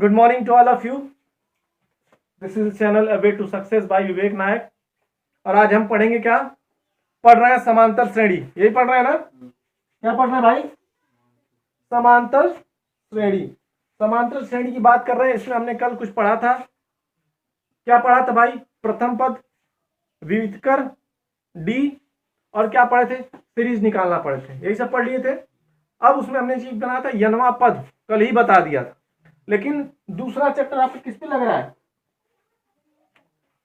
Good morning to all of you. This is channel a way to success by Vivek Nayak. और आज हम पढ़ेंगे क्या? पढ़ रहे हैं समांतर श्रेणी। यही पढ़ रहे हैं ना? क्या पढ़ रहे हैं भाई? समांतर श्रेणी। समांतर श्रेणी की बात कर रहे हैं। इसमें हमने कल कुछ पढ़ा था। क्या पढ़ा था भाई? प्रथम पद, विविधकर, डी, और क्या पढ़े थे? सीरीज निकालना पड़े थे। यही सब पढ़ लिए थे। अब उसमें हमने चीज बनाया था यनवा पद, कल ही बता दिया था। लेकिन दूसरा चैप्टर आपको किस पे लग रहा है?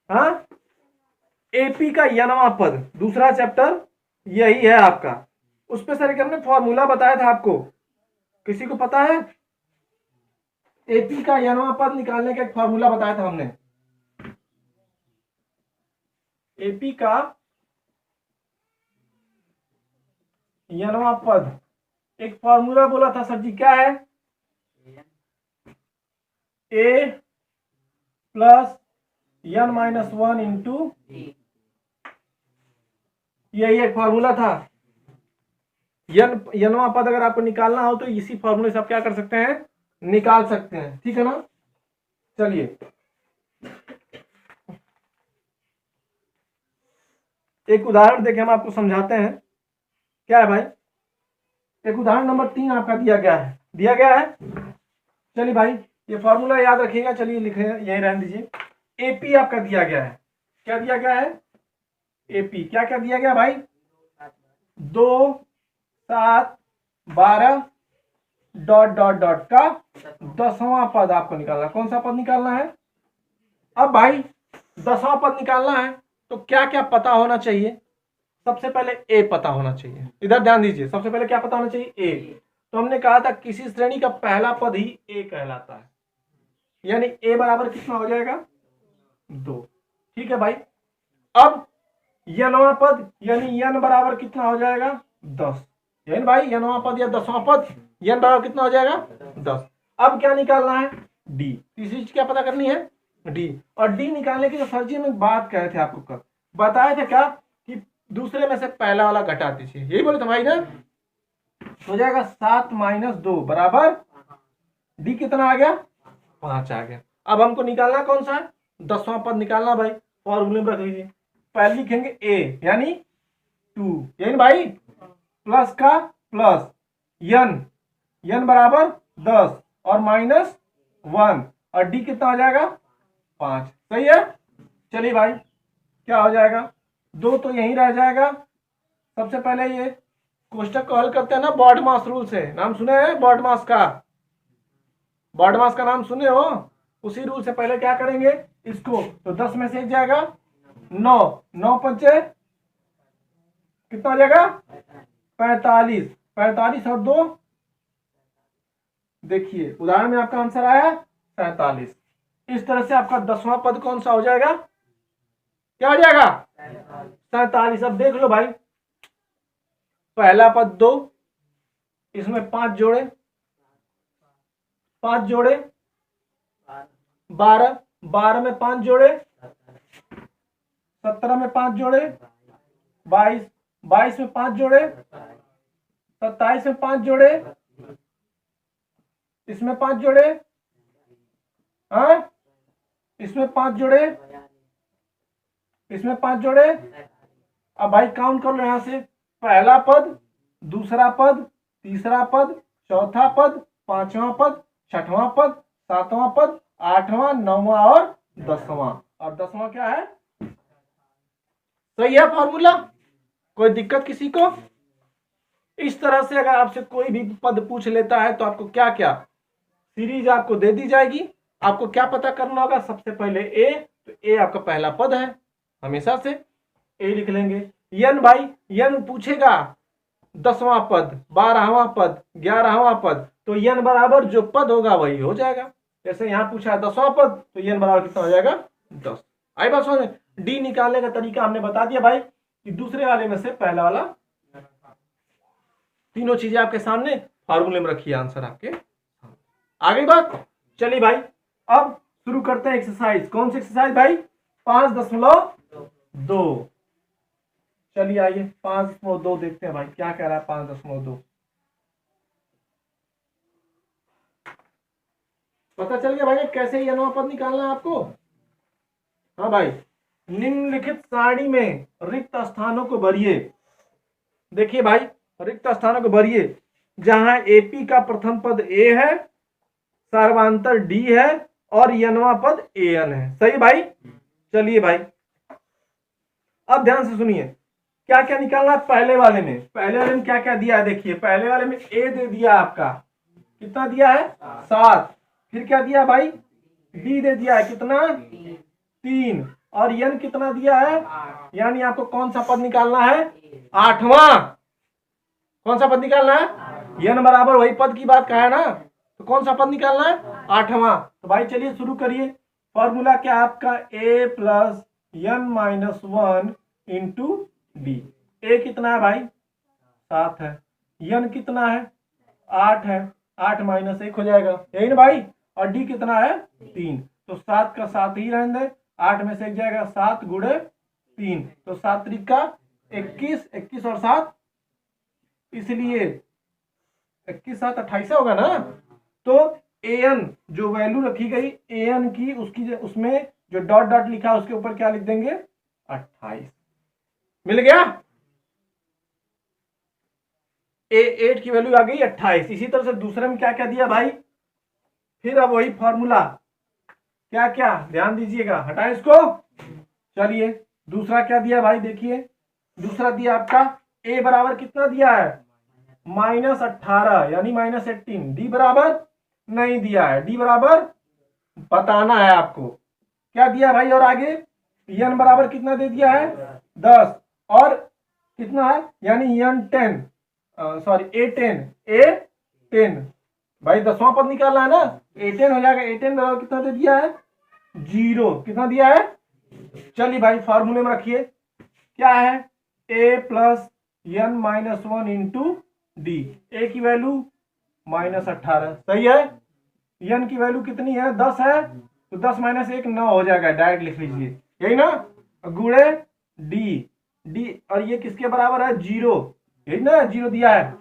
हाँ, एपी का यनवा पद, दूसरा चैप्टर यही है आपका। उस पे सर हमने फॉर्मूला बताया था आपको। किसी को पता है? एपी का यनवा पद निकालने का एक फॉर्मूला बताया था हमने। एपी का यनवा पद एक फॉर्मूला बोला था सर जी, क्या है? ए प्लस n माइनस 1 इंटू, यही एक फॉर्मूला था। यनवा पद अगर आपको निकालना हो तो इसी फॉर्मूले से आप क्या कर सकते हैं? निकाल सकते हैं। ठीक है ना? चलिए एक उदाहरण देके हम आपको समझाते हैं। क्या है भाई? एक उदाहरण नंबर 3 आपका दिया गया है। चलिए भाई, ये फॉर्मूला याद रखिएगा। चलिए लिखे, यही रहने दीजिए। एपी आपका दिया गया है। क्या दिया गया है? एपी क्या क्या दिया गया भाई? 2, 7, 12 डॉट डॉट डॉट का 10वां पद आपको निकालना। कौन सा पद निकालना है? अब भाई 10वां पद निकालना है तो क्या क्या पता होना चाहिए? सबसे पहले ए पता होना चाहिए। इधर ध्यान दीजिए, सबसे पहले क्या पता होना चाहिए? ए। तो हमने कहा था किसी श्रेणी का पहला पद ही ए कहलाता है। यानी ए बराबर कितना हो जाएगा? 2। ठीक है भाई। अब यनवा पद यानी यन बराबर कितना हो जाएगा? 10। यानी भाई यनवा पद या 10वां पद, यन बराबर कितना हो जाएगा? 10। अब क्या निकालना है? डी। तीसरी चीज क्या पता करनी है? डी। और डी निकालने की जो सर जी में बात कहे थे आपको, कल बताए थे क्या कि दूसरे में से पहला वाला घटा दीजिए। यही बोले थे भाई ना? हो जाएगा 7 माइनस 2 बराबर डी कितना आ गया? 5 आ गया। अब हमको निकालना कौन सा है? 10वां पद निकालना भाई। फॉर्मूले में रख लीजिए। पहले लिखेंगे ए यानी 2, यानी भाई प्लस का प्लस यन बराबर 10 और माइनस 1 और डी कितना हो जाएगा? 5। सही है। चलिए भाई, क्या हो जाएगा? 2 तो यहीं रह जाएगा। सबसे पहले ये कोष्टक को हल करते हैं ना बॉडमास रूल से। नाम सुने हैं बॉडमास का? बॉडमास का नाम सुने हो? उसी रूल से पहले क्या करेंगे इसको, तो 10 में से एक जाएगा 9, 9 पंचे कितना हो जाएगा? 45। 45 और 2, देखिए उदाहरण में आपका आंसर आया 47। इस तरह से आपका 10वां पद कौन सा हो जाएगा? क्या हो जाएगा? 47। अब देख लो भाई, पहला पद 2, इसमें 5 जोड़े, 5 जोड़े 12, 12 में 5 जोड़े 17 में 5 जोड़े 22, 22 में 5 जोड़े 27 में 5 जोड़े, इसमें 5 जोड़े, हाँ इसमें 5 जोड़े, इसमें 5 जोड़े। अब भाई काउंट कर लो यहां से, पहला पद, दूसरा पद, तीसरा पद, चौथा पद, पांचवा पद, छठवां पद, सातवां पद, आठवां, नौवां और 10वां। और 10वां क्या है? सही है फॉर्मूला? कोई दिक्कत किसी को? इस तरह से अगर आपसे कोई भी पद पूछ लेता है तो आपको क्या क्या सीरीज आपको दे दी जाएगी। आपको क्या पता करना होगा? सबसे पहले ए, तो ए आपका पहला पद है, हमेशा से ए लिख लेंगे। यन भाई, यन पूछेगा 10वां पद, 12वां पद, 11वां पद, तो यन बराबर जो पद होगा वही हो जाएगा। जैसे यहां पूछा है 10वां पद, तो यन बराबर कितना हो जाएगा? 10। आई बात समझ? डी निकालने का तरीका हमने बता दिया भाई कि दूसरे वाले में से पहला वाला। तीनों चीजें आपके सामने फॉर्मूले में रखिए, आंसर आपके आगे बात। चलिए भाई, अब शुरू करते हैं एक्सरसाइज। कौन सी एक्सरसाइज भाई? 5.2। चलिए आइए 5.2 देखते हैं भाई क्या कह रहा है 5.2। पता चल गया भाई कैसे ये नवा पद निकालना है आपको। हाँ भाई, निम्नलिखित सारणी में रिक्त स्थानों को भरिए। देखिए भाई, रिक्त स्थानों को भरिए जहां एपी का प्रथम पद ए है, सर्वांतर डी है और यनवा पद एन है। सही भाई। चलिए भाई, अब ध्यान से सुनिए क्या क्या निकालना है। पहले वाले में क्या क्या दिया है देखिए। पहले वाले में ए दे दिया आपका, कितना दिया है 7। फिर क्या दिया भाई, डी दे दिया है कितना 3, और यन कितना दिया है, यानी आपको कौन सा पद निकालना है 8वां। कौन सा पद निकालना है, यन बराबर वही पद की बात कहा है ना, तो कौन सा पद निकालना है 8वां। तो भाई चलिए शुरू करिए। फॉर्मूला क्या आपका a plus n minus 1 into d. A कितना है भाई 7 है, यन कितना है 8 है, 8 माइनस 1 हो जाएगा, यही ना भाई। और डी कितना है 3, तो 7 का 7 ही रहने दे, 8 में से 1 जाएगा 7 गुणे 3, तो 7 त्रिका 21, 21 और 7, इसलिए 21 7 28 होगा ना। तो एन जो वैल्यू रखी गई एन की, उसकी उसमें जो डॉट डॉट लिखा है उसके ऊपर क्या लिख देंगे 28। मिल गया, A8 की वैल्यू आ गई 28। इसी तरह से दूसरे में क्या क्या दिया भाई, फिर अब वही फॉर्मूला, क्या क्या ध्यान दीजिएगा, हटाए इसको। चलिए दूसरा क्या दिया भाई, देखिए दूसरा दिया आपका A बराबर कितना दिया है -18 यानी -18। डी बराबर नहीं दिया है, डी बराबर बताना है आपको क्या दिया भाई। और आगे एन बराबर कितना दे दिया है 10, और कितना है यानी एन 10 सॉरी A10 भाई 10वां पद निकालना है ना, A10 हो जाएगा। A10 बराबर कितना दे दिया है 0, कितना दिया है। चलिए भाई फॉर्मूले में रखिए क्या है, A plus n minus 1 into d. A की वैल्यू -18 सही है, एन की वैल्यू कितनी है 10 है, तो 10 माइनस 1 9 हो जाएगा, डायरेक्ट लिख लीजिए यही ना, गुणे डी और ये किसके बराबर है 0, यही ना 0 दिया है।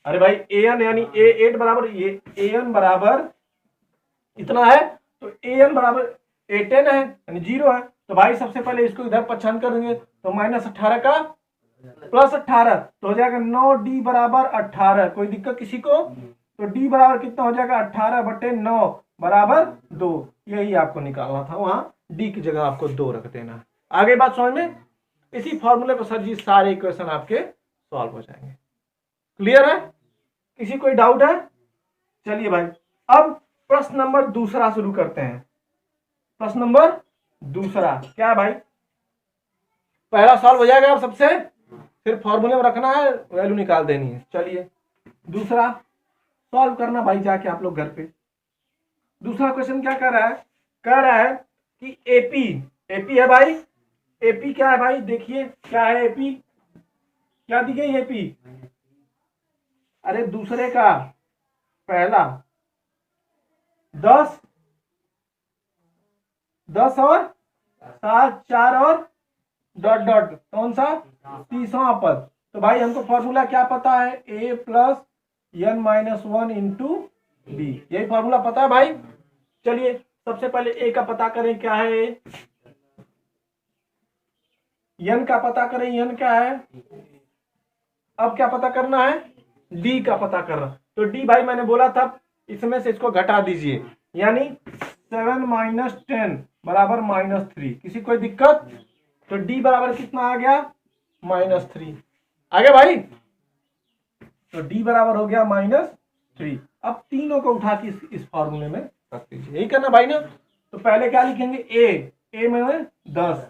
अरे भाई एन यानी A8 बराबर ये एन बराबर इतना है, तो एन बराबर A10 है यानी 0 है। तो भाई सबसे पहले इसको इधर पहचान कर देंगे, तो -18 का +18 तो हो जाएगा 9D बराबर 18। कोई दिक्कत किसी को, तो D बराबर कितना हो जाएगा 18/9 बराबर 2। यही आपको निकालना था, वहां D की जगह आपको 2 रख देना। आगे बात समझ में, इसी फॉर्मूले पर सर जी सारे इक्वेशन आपके सॉल्व हो जाएंगे। क्लियर है, किसी कोई डाउट है। चलिए भाई अब प्रश्न नंबर दूसरा शुरू करते हैं। प्रश्न नंबर दूसरा क्या है भाई, पहला सॉल्व हो जाएगा अब सबसे, फिर फॉर्मूले में रखना है, वैल्यू निकाल देनी है। चलिए दूसरा सॉल्व करना भाई जाके आप लोग घर पे। दूसरा क्वेश्चन क्या कर रहा है, कह रहा है कि एपी है भाई। एपी क्या है भाई, देखिए क्या है एपी, क्या दी गई एपी, अरे दूसरे का पहला 10 और 7 4 और डॉट डॉट कौन सा 30वां पद। तो भाई हमको फॉर्मूला क्या पता है, A plus n minus 1 into d, यही फॉर्मूला पता है भाई। चलिए सबसे पहले A का पता करें, क्या है एन का पता करें, एन क्या है। अब क्या पता करना है, डी का पता करना। तो डी भाई मैंने बोला था इसमें से इसको घटा दीजिए, यानी 7 माइनस 10 बराबर -3। किसी कोई दिक्कत, तो डी बराबर कितना आ गया -3 आ गया भाई, तो डी बराबर हो गया -3। अब तीनों को उठा के इस फॉर्मूले में रख दीजिए, यही करना भाई ना। तो पहले क्या लिखेंगे, ए में 10,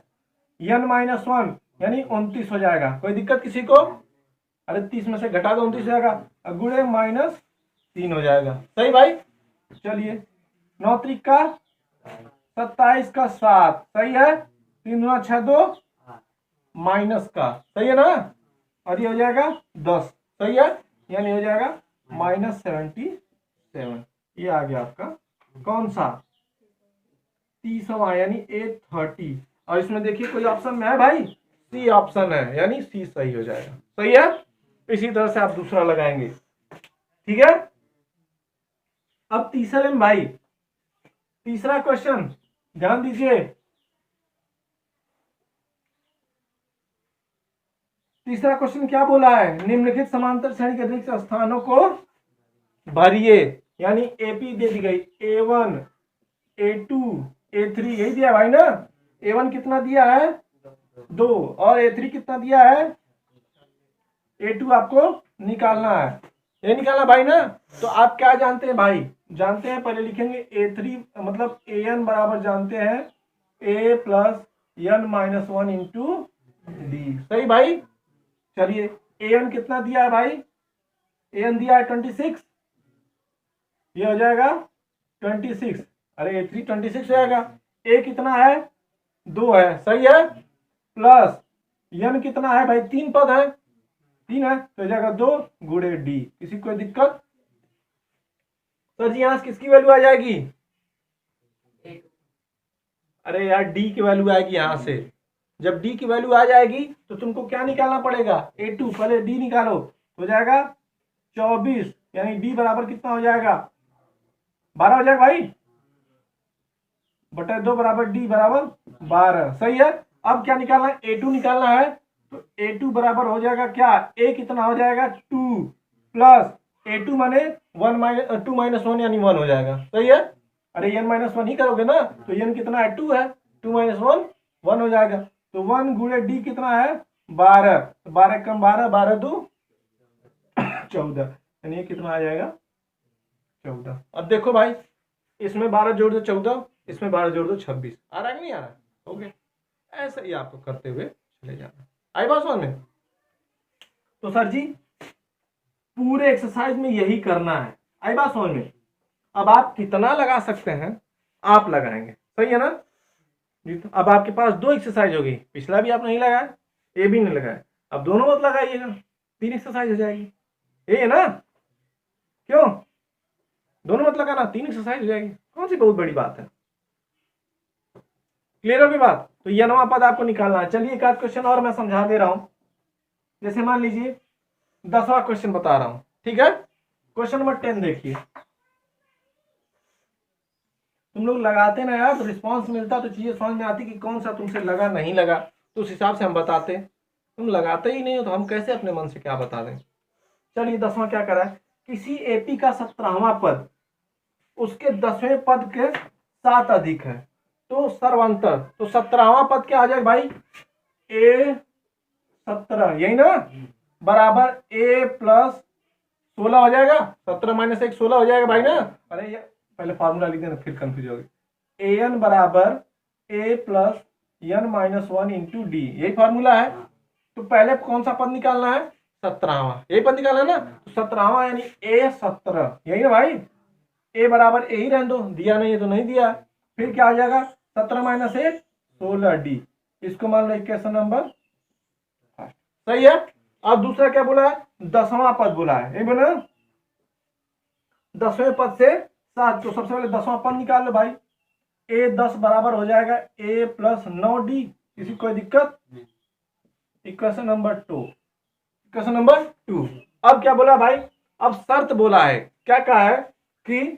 एन माइनस 1 यानी 29 हो जाएगा। कोई दिक्कत किसी को, अरे 30 में से घटा दो 29 हो जाएगा, गुणे -3 हो जाएगा। सही भाई। चलिए 9 त्रिका 27 का 7 सही है, 3 दूना 6 2 माइनस का सही है ना, और ये हो जाएगा 10 सही है, यानी हो जाएगा -77। ये आ गया आपका कौन सा 30वां यानी 830। और इसमें देखिए कोई ऑप्शन में है भाई, सी ऑप्शन है, यानी सी सही हो जाएगा। सही है, इसी तरह से आप दूसरा लगाएंगे, ठीक है। अब तीसरे में भाई तीसरा क्वेश्चन ध्यान दीजिए। तीसरा क्वेश्चन क्या बोला है, निम्नलिखित समांतर श्रेणी के रिक्त स्थानों को भरिए। यानी एपी दे दी गई, A1 A2 A3 यही दिया भाई ना। A1 कितना दिया है 2 और A3 कितना दिया है A2 आपको निकालना है, ये निकालना भाई ना। तो आप क्या जानते हैं भाई, जानते हैं पहले लिखेंगे A3 मतलब AN बराबर जानते हैं A plus N minus 1 into D. सही भाई। चलिए AN कितना दिया है भाई, AN दिया है 26, ये हो जाएगा 26। अरे A3 26 हो जाएगा। A कितना है 2 है, सही है। प्लस N कितना है भाई, 3 पद है, 3 है तो हो जाएगा 2 गुणे डी। किसी कोई दिक्कत? सर जी यहां किसकी वैल्यू आ जाएगी? अरे यार डी की वैल्यू आएगी यहां से। जब डी की वैल्यू आ जाएगी तो तुमको क्या निकालना पड़ेगा, A2 पहले डी निकालो, हो जाएगा 24, यानी डी बराबर कितना हो जाएगा 12 हो जाएगा भाई, बटा 2 बराबर डी बराबर 12। सही है। अब क्या निकालना है, A2 निकालना है। तो A2 बराबर हो जाएगा क्या, A कितना हो जाएगा 2 प्लस A2 माने 2 माइनस 1 यानी 1 हो जाएगा। सही है। अरे n माइनस 1 ही करोगे ना, तो n कितना है 2 है, 2 माइनस 1 1 हो जाएगा। तो 1 गुणे डी कितना है 12, 12 कम 12, 12 2 14, यानी ये कितना आ जाएगा 14। अब देखो भाई इसमें 12 जोड़ दो 14, इसमें 12 जोड़ दो 26। आ रहा है कि नहीं आ रहा है? हो गया। ऐसा ही आपको करते हुए चले जाना। आई बात समझ में? तो सर जी पूरे एक्सरसाइज में यही करना है। आई बात समझ में? अब आप कितना लगा सकते हैं आप लगाएंगे, सही है ना जी। तो अब आपके पास 2 एक्सरसाइज होगी, पिछला भी आप नहीं लगाया, ये भी नहीं लगाया, अब दोनों मत लगाइएगा, 3 एक्सरसाइज हो जाएगी, ये है ना। क्यों दोनों मत लगाना, 3 एक्सरसाइज हो जाएगी, कौन सी बहुत बड़ी बात है। क्लियर होगी बात? तो यह नवा पद आपको निकालना है। चलिए एक आध क्वेश्चन और मैं समझा दे रहा हूं। जैसे मान लीजिए 10वां क्वेश्चन बता रहा हूं, ठीक है। क्वेश्चन नंबर 10 देखिए। तुम लोग लगाते ना यार तो रिस्पांस मिलता तो चीजें समझ में आती कि कौन सा तुमसे लगा नहीं लगा, तो उस हिसाब से हम बताते। तुम लगाते ही नहीं हो तो हम कैसे अपने मन से क्या बता दें। चलिए 10वां क्या करा है, किसी एपी का 17वां पद उसके 10वें पद के साथ अधिक है तो सर्वांतर। तो 17वां पद क्या आ जाएगा भाई, A17 यही ना, बराबर A प्लस 16 हो जाएगा। 17 माइनस 1 16 हो जाएगा भाई ना। अरे ये पहले फार्मूला लिख देना फिर कंफ्यूज होगी। AN बराबर A plus N minus 1 into d, यही फार्मूला है। तो पहले कौन सा पद निकालना है, 17वां, यही पद निकालना है ना। तो 17वां यानी A17 यही ना भाई, A बराबर A ही रहने दो, दिया नहीं है तो नहीं दिया। फिर क्या आ जाएगा 17 माइनस 1 16 डी, इसको मान लो इक्वेशन नंबर। सही है। अब दूसरा क्या बोला है, 10वां पद बोला है, यही बोला 10वें पद से 7। तो सबसे पहले 10वां पद निकाल लो भाई। A10 बराबर हो जाएगा A प्लस 9 डी, किसी कोई दिक्कत? Equation number 2, equation number 2। अब क्या बोला भाई, अब शर्त बोला है, क्या कहा है कि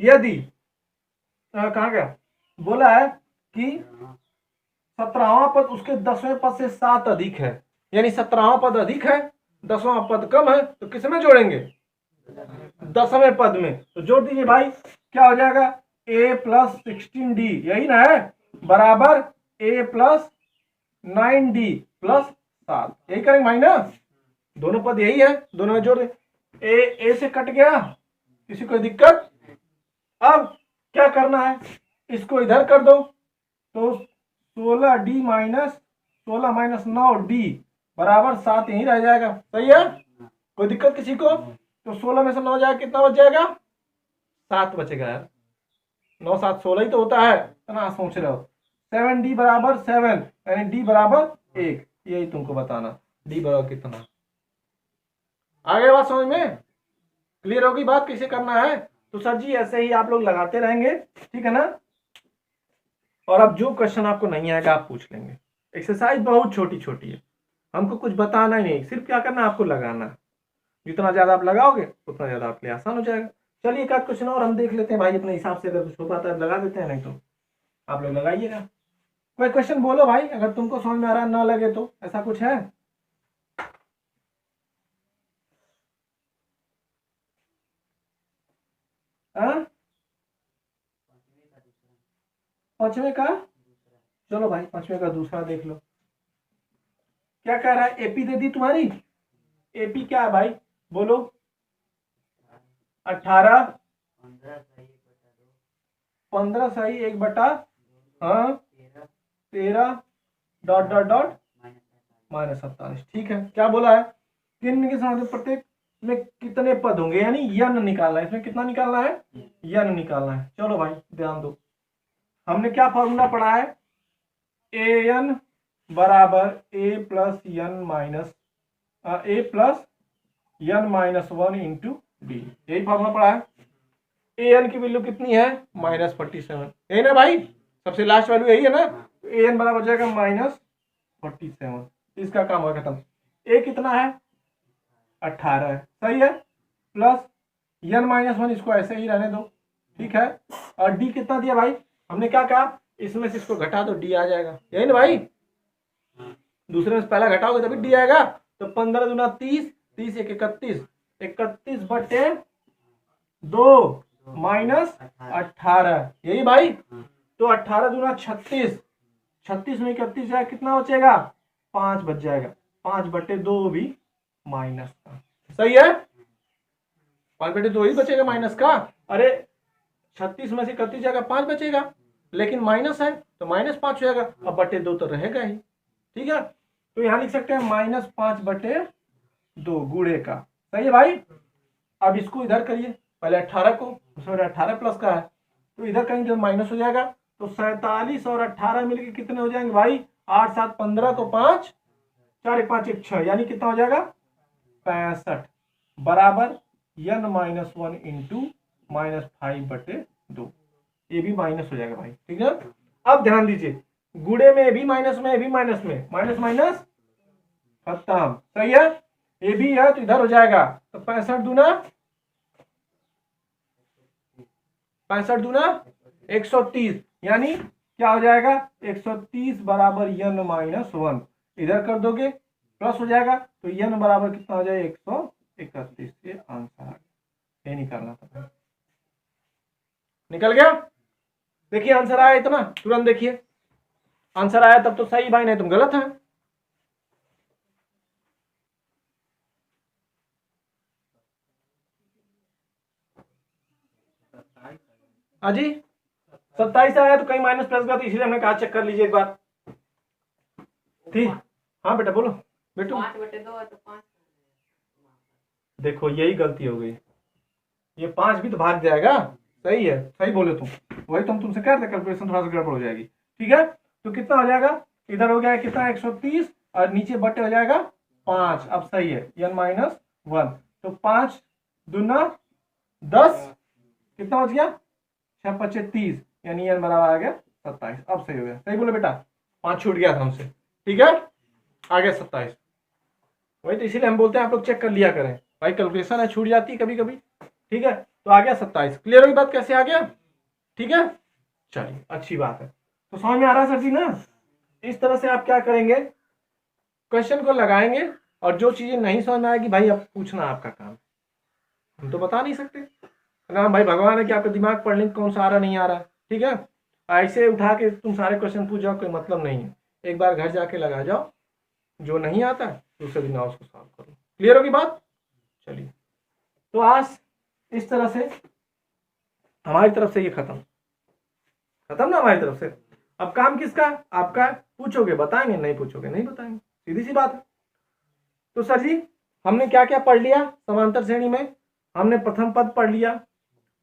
यदि कहा गया, बोला है कि 17वां पद उसके 10वें पद से 7 अधिक है, यानी 17वां पद अधिक है 10वां पद कम है, तो किसमें जोड़ेंगे 10वें पद में। तो जोड़ दीजिए भाई, क्या हो जाएगा A प्लस 16D यही ना है, बराबर A प्लस 9D प्लस 7, यही करेंगे भाई ना। दोनों पद यही है, दोनों में जोड़ दे। A से कट गया, किसी को दिक्कत? अब क्या करना है, इसको इधर कर दो, तो 16D माइनस 16 माइनस 9D बराबर 7 यही रह जाएगा। सही है, कोई दिक्कत किसी को? तो 16 में से 9 जाएगा, कितना बच जाएगा 7 बचेगा यार, 9 7 16 ही तो होता है, इतना सोच रहे हो। 7D बराबर 7 यानी D बराबर 1, यही तुमको बताना D बराबर कितना। आगे बात समझ में क्लियर होगी बात कैसे करना है। तो सर जी ऐसे ही आप लोग लगाते रहेंगे, ठीक है ना। और अब जो क्वेश्चन आपको नहीं आएगा आप पूछ लेंगे। एक्सरसाइज बहुत छोटी छोटी है, हमको कुछ बताना ही नहीं, सिर्फ क्या करना है आपको लगाना है। जितना ज्यादा आप लगाओगे उतना ज्यादा आपके लिए आसान हो जाएगा। चलिए एक आध क्वेश्चन और हम देख लेते हैं भाई अपने हिसाब से, अगर कुछ हो पाता है लगा देते हैं, नहीं तो आप लोग लगाइएगा। कोई क्वेश्चन बोलो भाई, अगर तुमको समझ में आ रहा ना लगे तो, ऐसा कुछ है? हाँ, पांचवे का, चलो भाई पांचवे का दूसरा देख लो। क्या कह रहा है? एपी दे दी तुम्हारी, एपी क्या है भाई बोलो? 18, 15 सही 1/, हाँ 13 डॉट डॉट डॉट -47। ठीक है, क्या बोला है? किन के साथ प्रत्येक में कितने पद होंगे, यानी यन निकालना है, इसमें कितना निकालना है? यन निकालना है। चलो भाई ध्यान दो, हमने क्या फॉर्मूला पढ़ा है? ए एन बराबर ए प्लस यन माइनस ए प्लस यन -1 इंटू डी, यही फॉर्मूला पढ़ा है। ए एन की वैल्यू कितनी है? -47, यही ना भाई, सबसे लास्ट वैल्यू यही है ना। तो ए एन बराबर हो जाएगा -47, इसका काम हो खत्म। ए कितना है? 18 है, सही है, प्लस यन -1, इसको ऐसे ही रहने दो, ठीक है। और डी कितना दिया भाई? हमने क्या कहा, इसमें से इसको घटा दो, डी आ जाएगा, यही ना भाई। दूसरे में से पहला घटाओगे तभी डी आएगा। तो 15 दूना 30, 30 एक 31, 31/2 -18, यही भाई। तो 18 दूना 36, 36 में 31 जाए कितना बचेगा? 5 बच जाएगा, 5/2 भी माइनस का, सही है। 5/2 ही बचेगा माइनस का। अरे 36 में से 31 जाएगा, 5 बचेगा, लेकिन माइनस है तो -5 हो जाएगा, अब /2 तो रहेगा ही, ठीक है। तो यहां लिख सकते हैं -5/2 गुणे का, सही है भाई। अब इसको इधर करिए, पहले 18 को, उसमें 18 प्लस का है, तो इधर कहीं जब माइनस हो जाएगा तो 47 और 18 मिलके कितने हो जाएंगे भाई? 8 7 15 को 5, 4 1 5 1 6, यानी कितना हो जाएगा? 65 बराबर यन -1 इंटू -5/2, ये भी माइनस हो जाएगा भाई, ठीक है। अब ध्यान दीजिए, गुणे में भी माइनस में, भी माइनस में, माइनस माइनस खत्म, सही है। ये भी है तो इधर हो जाएगा, तो 65 दूना 130, यानी क्या हो जाएगा? 130 बराबर यन -1, इधर कर दोगे प्लस हो जाएगा, तो यन बराबर कितना हो जाएगा? 131। ये आंसर आ गया, ये निकालना था, निकल गया। देखिए आंसर आया इतना तुरंत, देखिए आंसर आया तब तो सही भाई, नहीं तुम गलत है। जी 27 आया तो कहीं माइनस प्लस का, तो इसलिए हमने कहा चेक कर लीजिए एक बार, ठीक। हाँ बेटा बोलो, बेटू 5/2 है तो 5, देखो यही गलती हो गई, ये 5 भी तो भाग जाएगा, सही है, सही बोले तुम, वही तुम तुमसे कह रहे थे कैलकुलेशन थोड़ा सा गड़बड़ हो जाएगी, ठीक है। तो कितना हो जाएगा? इधर हो गया कितना? 130, और नीचे बटे हो जाएगा 5, अब सही है, यन -1, तो 5 दूना 10, कितना बच गया? 6 5 30, यानी यन बराबर आ गया 27, अब सही हो गया, सही बोले बेटा, 5 छूट गया था हमसे, ठीक है, आ गया 27। वही तो इसीलिए हम बोलते हैं आप लोग चेक कर लिया करें भाई, कैलकुलेशन है छूट जाती है कभी कभी, ठीक है। तो आ गया 27, क्लियर हुई बात कैसे आ गया, ठीक है। चलिए अच्छी बात है, तो समझ में आ रहा है सर जी ना। इस तरह से आप क्या करेंगे, क्वेश्चन को लगाएंगे, और जो चीजें नहीं समझ में आएगी भाई अब पूछना आपका काम, हम तो बता नहीं सकते ना भाई, भगवान है कि आपका दिमाग पढ़ने कौन सा आ रहा नहीं आ रहा, ठीक है। ऐसे उठा के तुम सारे क्वेश्चन पूछ जाओ, कोई मतलब नहीं है, एक बार घर जाके लगा जाओ, जो नहीं आता दूसरे दिन आओ उसको सॉल्व करो, क्लियर होगी बात। चलिए तो आज इस तरह से हमारी तरफ से ये खत्म ना हमारी तरफ से। अब काम किसका? आपका। पूछोगे बताएंगे, नहीं पूछोगे नहीं बताएंगे, सीधी सी बात है। तो सर जी हमने क्या क्या पढ़ लिया समांतर श्रेणी में? हमने प्रथम पद पढ़ लिया,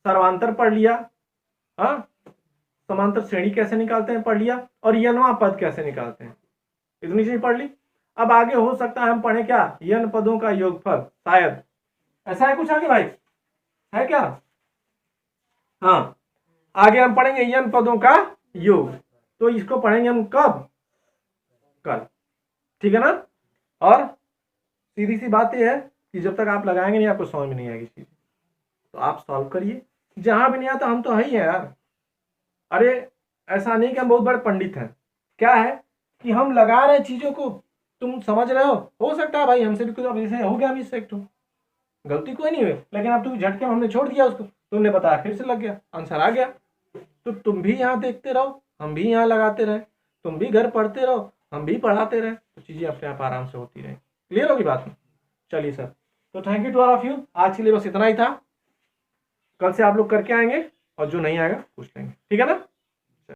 सर्वांतर पढ़ लिया, हाँ, समांतर श्रेणी कैसे निकालते हैं पढ़ लिया, और यनवा पद कैसे निकालते हैं, इतनी चीज पढ़ ली। अब आगे हो सकता है हम पढ़े क्या? यन पदों का योगफल, शायद ऐसा है कुछ आगे भाई, है क्या? हाँ, आगे हम पढ़ेंगे यन पदों का योग, तो इसको पढ़ेंगे हम कब? कल, ठीक है ना। और सीधी सी बात यह है कि जब तक आप लगाएंगे नहीं आपको समझ में नहीं आएगी चीज, तो आप सॉल्व करिए। जहां भी नहीं आता हम तो है ही है यार। अरे ऐसा नहीं कि हम बहुत बड़े पंडित हैं, क्या है कि हम लगा रहे चीजों को, तुम समझ रहे हो सकता है भाई हमसे भी कुछ अब जैसे हो गया मिस्टेक, तो गलती कोई नहीं हुई, लेकिन अब तुम झटके में हमने छोड़ दिया उसको, तुमने बताया फिर से लग गया, आंसर आ गया। तो तुम भी यहाँ देखते रहो, हम भी यहाँ लगाते रहे, तुम भी घर पढ़ते रहो, हम भी पढ़ाते रहे, तो चीजें अपने आप आराम से होती रहे। क्लियर होगी बात में? चलिए सर, तो thank you to all of you. आज के लिए बस इतना ही था। कल से आप लोग करके आएंगे और जो नहीं आएगा पूछ लेंगे, ठीक है ना?